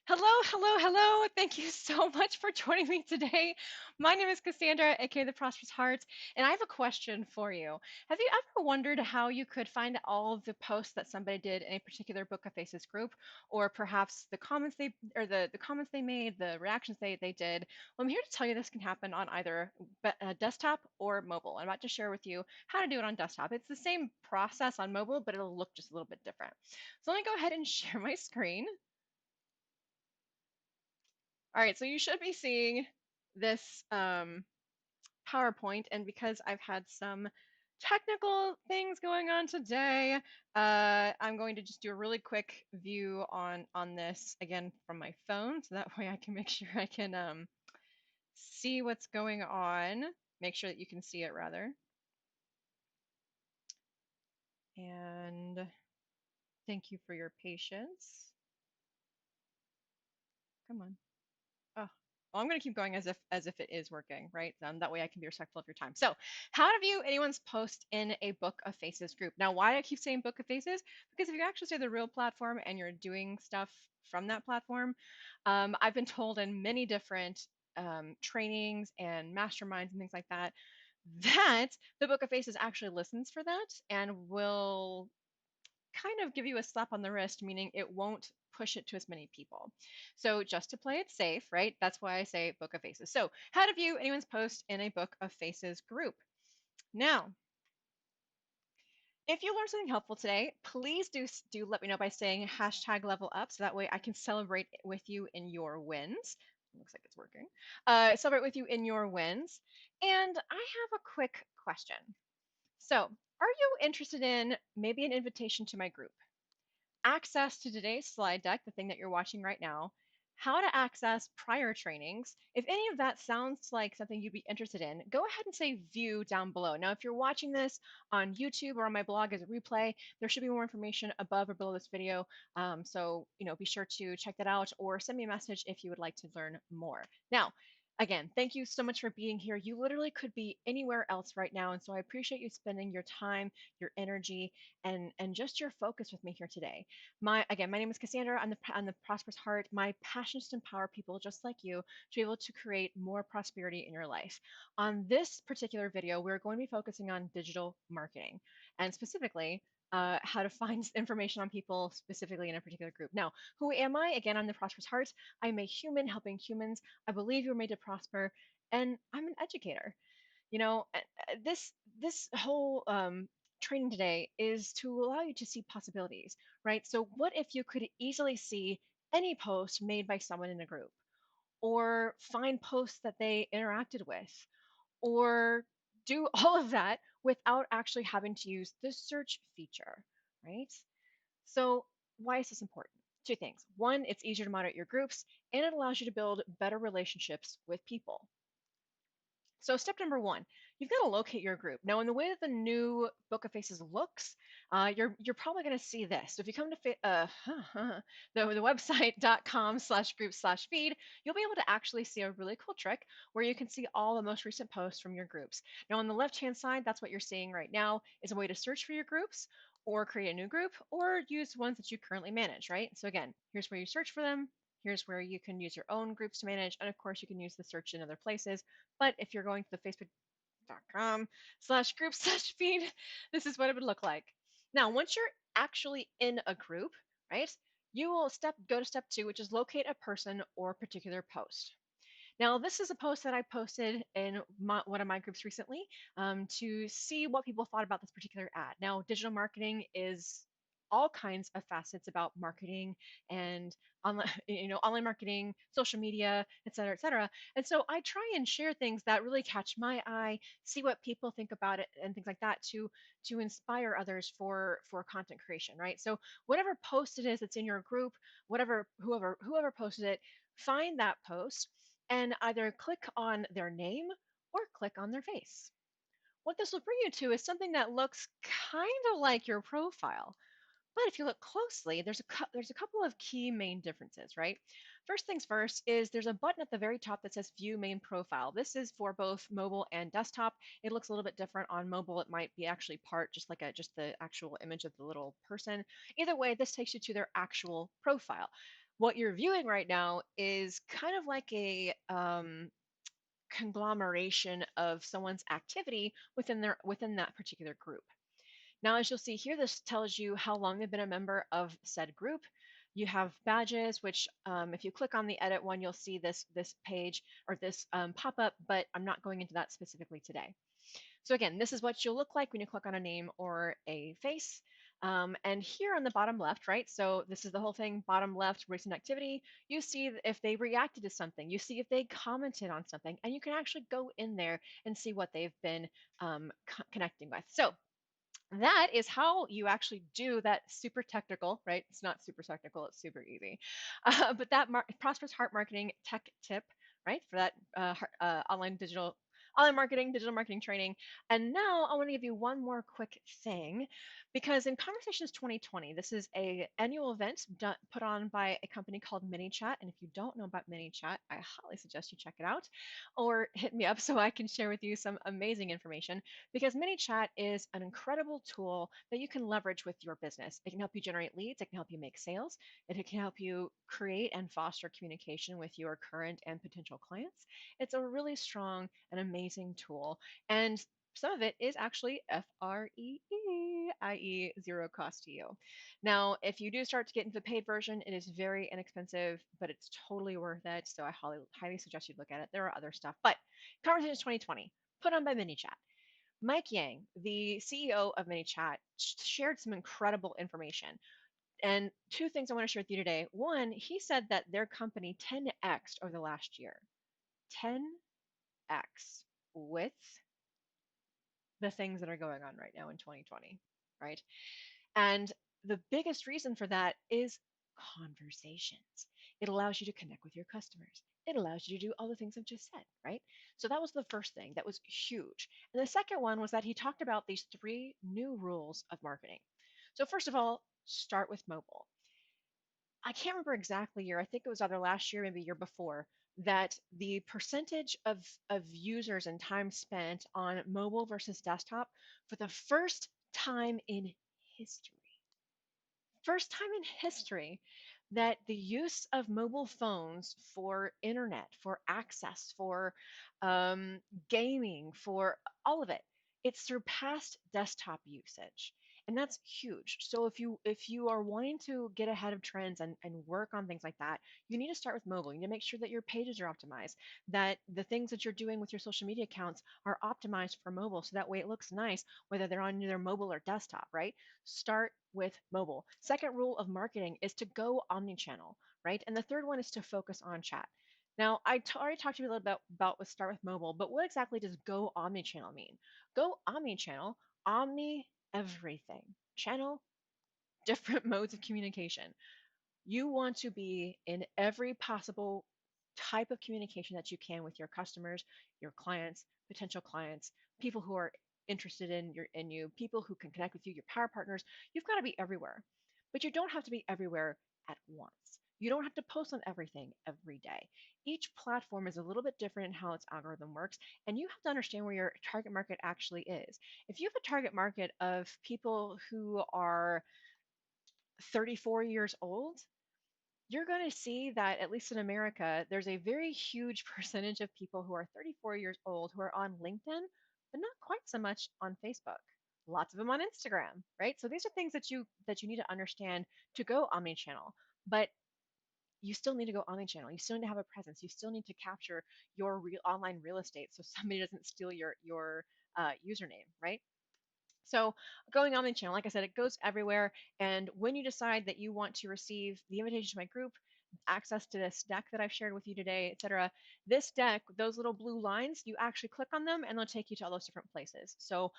Hello, hello, hello. Thank you so much for joining me today. My name is Cassandra, aka the Prosperous Heart, and I have a question for you. Have you ever wondered how you could find all of the posts that somebody did in a particular Book of Faces group, or perhaps the comments they or the comments they made, the reactions they did? Well, I'm here to tell you this can happen on either desktop or mobile. I'm about to share with you how to do it on desktop. It's the same process on mobile, but it'll look just a little bit different. So let me go ahead and share my screen. All right, so you should be seeing this PowerPoint, and because I've had some technical things going on today, I'm going to just do a really quick view on this again from my phone, so that way I can make sure I can see what's going on, make sure that you can see it rather. And thank you for your patience. Come on. Oh, well, I'm going to keep going as if it is working, right? That way I can be respectful of your time. So, how to view anyone's post in a Book of Faces group. Now, why do I keep saying Book of Faces? Because if you actually say the real platform and you're doing stuff from that platform, I've been told in many different trainings and masterminds and things like that that the Book of Faces actually listens for that and will kind of give you a slap on the wrist, meaning it won't push it to as many people. So just to play it safe, right? That's why I say Book of Faces. So how to view anyone's post in a Book of Faces group. Now, if you learned something helpful today, please do let me know by saying hashtag level up so that way I can celebrate with you in your wins. Looks like it's working. Celebrate with you in your wins. And I have a quick question. So, are you interested in maybe an invitation to my group? Access to today's slide deck, the thing that you're watching right now, how to access prior trainings. If any of that sounds like something you'd be interested in, go ahead and say view down below. Now, if you're watching this on YouTube or on my blog as a replay, there should be more information above or below this video. So, be sure to check that out or send me a message if you would like to learn more. Now, again, thank you so much for being here. You literally could be anywhere else right now. And so I appreciate you spending your time, your energy, and just your focus with me here today. My name is Cassandra. I'm the Prosperous Heart. My passion is to empower people just like you to be able to create more prosperity in your life. On this particular video, we're going to be focusing on digital marketing and specifically how to find information on people specifically in a particular group. Now, who am I? Again, I'm the Prosperous Heart. I'm a human helping humans. I believe you're made to prosper, and I'm an educator. This whole training today is to allow you to see possibilities, right? So what if you could easily see any post made by someone in a group, or find posts that they interacted with, or do all of that without actually having to use the search feature, right? So why is this important? Two things. One, it's easier to moderate your groups, and it allows you to build better relationships with people. So step number one, you've got to locate your group. Now, in the way that the new Book of Faces looks, you're probably going to see this. So if you come to the website.com/group/feed, you'll be able to actually see a really cool trick where you can see all the most recent posts from your groups. Now, on the left-hand side, that's what you're seeing right now is a way to search for your groups or create a new group or use ones that you currently manage, right? So again, here's where you search for them. Here's where you can use your own groups to manage. And of course, you can use the search in other places. But if you're going to the facebook.com/group/feed, this is what it would look like. Now, once you're actually in a group, right, you will go to step two, which is locate a person or particular post. Now, this is a post that I posted in one of my groups recently to see what people thought about this particular ad. Now, digital marketing is all kinds of facets about marketing and online, online marketing, social media, et cetera, et cetera. And so I try and share things that really catch my eye, see what people think about it, and things like that to inspire others for content creation, right? So whatever post it is that's in your group, whoever posted it, find that post and either click on their name or click on their face. What this will bring you to is something that looks kind of like your profile. But if you look closely, there's a couple of key main differences, right? First things first is there's a button at the very top that says View Main Profile. This is for both mobile and desktop. It looks a little bit different on mobile. It might be actually part just the actual image of the little person. Either way, this takes you to their actual profile. What you're viewing right now is kind of like a conglomeration of someone's activity within that particular group. Now, as you'll see here, this tells you how long they've been a member of said group. You have badges, which if you click on the edit one, you'll see this page or this pop up, but I'm not going into that specifically today. So again, this is what you'll look like when you click on a name or a face. And here on the bottom left, right? So this is the whole thing, bottom left, recent activity. You see if they reacted to something. You see if they commented on something. And you can actually go in there and see what they've been connecting with. So that is how you actually do that super technical, right? It's not super technical, it's super easy. But that Prosperous Heart Marketing tech tip, right? For that online marketing, digital marketing training. And now I want to give you one more quick thing because in Conversations 2020, this is a annual event put on by a company called MiniChat. And if you don't know about MiniChat, I highly suggest you check it out or hit me up so I can share with you some amazing information because MiniChat is an incredible tool that you can leverage with your business. It can help you generate leads, it can help you make sales, it can help you create and foster communication with your current and potential clients. It's a really strong and amazing tool. And some of it is actually free, i.e., zero cost to you. Now, if you do start to get into the paid version, it is very inexpensive, but it's totally worth it. So I highly suggest you look at it. There are other stuff, but Conversations 2020, put on by MiniChat. Mike Yang, the CEO of ManyChat, shared some incredible information. And two things I want to share with you today. One, he said that their company 10x over the last year, 10x with the things that are going on right now in 2020, right? And the biggest reason for that is conversations. It allows you to connect with your customers. It allows you to do all the things I've just said, right? So that was the first thing that was huge. And the second one was that he talked about these three new rules of marketing. So, first of all, start with mobile. I can't remember exactly year, I think it was either last year, maybe year before, that the percentage of users and time spent on mobile versus desktop for the time in history first time in history that the use of mobile phones for internet, for access, for gaming, for all of it, it's surpassed desktop usage. And that's huge. So if you are wanting to get ahead of trends and work on things like that, you need to start with mobile. You need to make sure that your pages are optimized, that the things that you're doing with your social media accounts are optimized for mobile so that way it looks nice, whether they're on their mobile or desktop, right? Start with mobile. Second rule of marketing is to go omni-channel, right? And the third one is to focus on chat. Now, already talked to you a little bit about with start with mobile, but what exactly does go omni-channel mean? Go omni-channel, omni everything. Channel, different modes of communication. You want to be in every possible type of communication that you can with your customers, your clients, potential clients, people who are interested in you, people who can connect with you, your power partners. You've got to be everywhere. But you don't have to be everywhere at once. You don't have to post on everything every day. Each platform is a little bit different in how its algorithm works, and you have to understand where your target market actually is. If you have a target market of people who are 34 years old, you're going to see that, at least in America, there's a very huge percentage of people who are 34 years old who are on LinkedIn, but not quite so much on Facebook. Lots of them on Instagram, right? So these are things that you need to understand to go omni-channel. But you still need to go omni-channel. You still need to have a presence. You still need to capture your real online real estate so somebody doesn't steal your username, right? So going omni-channel, like I said, it goes everywhere. And when you decide that you want to receive the invitation to my group, access to this deck that I've shared with you today, etc., this deck, those little blue lines, you actually click on them and they'll take you to all those different places. So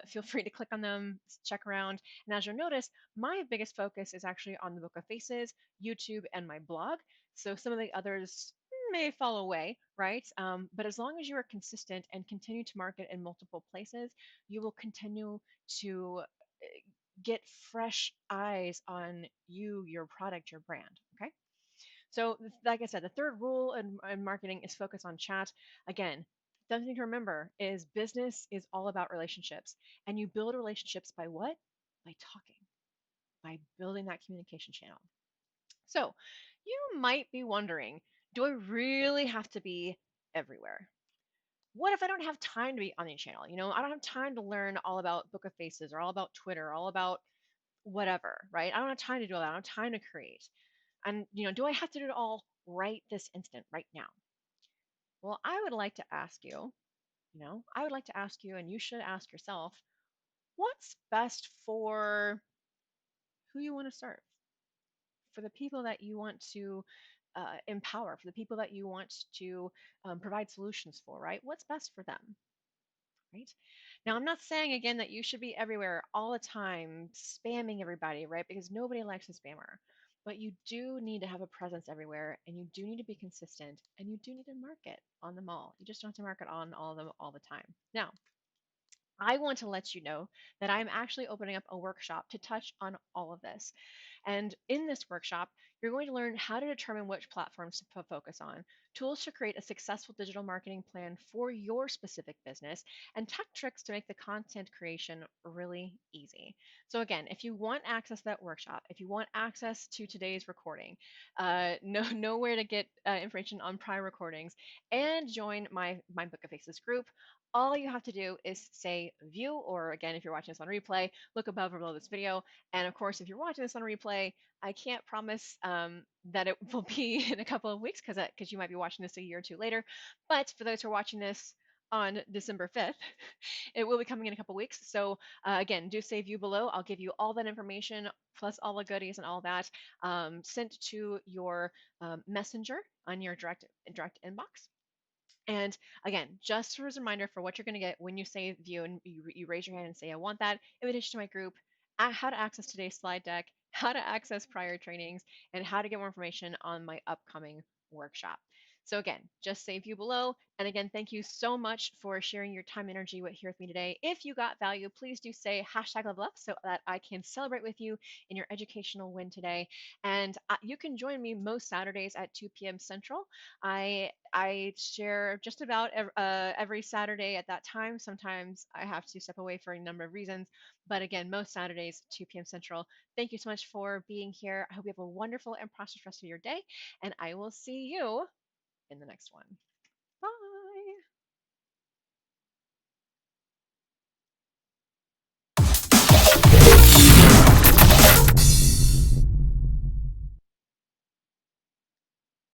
feel free to click on them, check around. And as you'll notice, my biggest focus is actually on the Book of Faces, YouTube, and my blog. So some of the others may fall away, right? But as long as you are consistent and continue to market in multiple places, you will continue to get fresh eyes on you, your product, your brand. Okay. So, like I said, the third rule in marketing is focus on chat. Again, the thing to remember is business is all about relationships. And you build relationships by what? By talking, by building that communication channel. So, you might be wondering, do I really have to be everywhere? What if I don't have time to be on the channel? I don't have time to learn all about Book of Faces or all about Twitter, all about whatever, right? I don't have time to do all that. I don't have time to create. And, do I have to do it all right this instant, right now? Well, I would like to ask you, and you should ask yourself, what's best for who you want to serve, for the people that you want to empower, for the people that you want to provide solutions for, right? What's best for them? Right? Now, I'm not saying again that you should be everywhere all the time, spamming everybody, right? Because nobody likes a spammer. But you do need to have a presence everywhere, and you do need to be consistent, and you do need to market on them all. You just don't have to market on all of them all the time. Now, I want to let you know that I'm actually opening up a workshop to touch on all of this. And in this workshop, you're going to learn how to determine which platforms to focus on, tools to create a successful digital marketing plan for your specific business, and tech tricks to make the content creation really easy. So, again, if you want access to that workshop, if you want access to today's recording, know where to get information on prior recordings, and join my Book of Faces group, all you have to do is say view, or again, if you're watching this on replay, look above or below this video. And of course, if you're watching this on replay, I can't promise that it will be in a couple of weeks because you might be watching this a year or two later. But for those who are watching this on December 5th, it will be coming in a couple of weeks. So again, do say view below. I'll give you all that information plus all the goodies and all that sent to your messenger on your direct inbox. And again, just as a reminder for what you're going to get when you say view and you raise your hand and say, I want that, invitation to my group, how to access today's slide deck, how to access prior trainings, and how to get more information on my upcoming workshop. So again, just say view below. And again, thank you so much for sharing your time and energy here with me today. If you got value, please do say hashtag level up so that I can celebrate with you in your educational win today. And you can join me most Saturdays at 2 p.m. Central. I share just about every Saturday at that time. Sometimes I have to step away for a number of reasons, but again, most Saturdays, 2 p.m. Central. Thank you so much for being here. I hope you have a wonderful and prosperous rest of your day, and I will see you in the next one.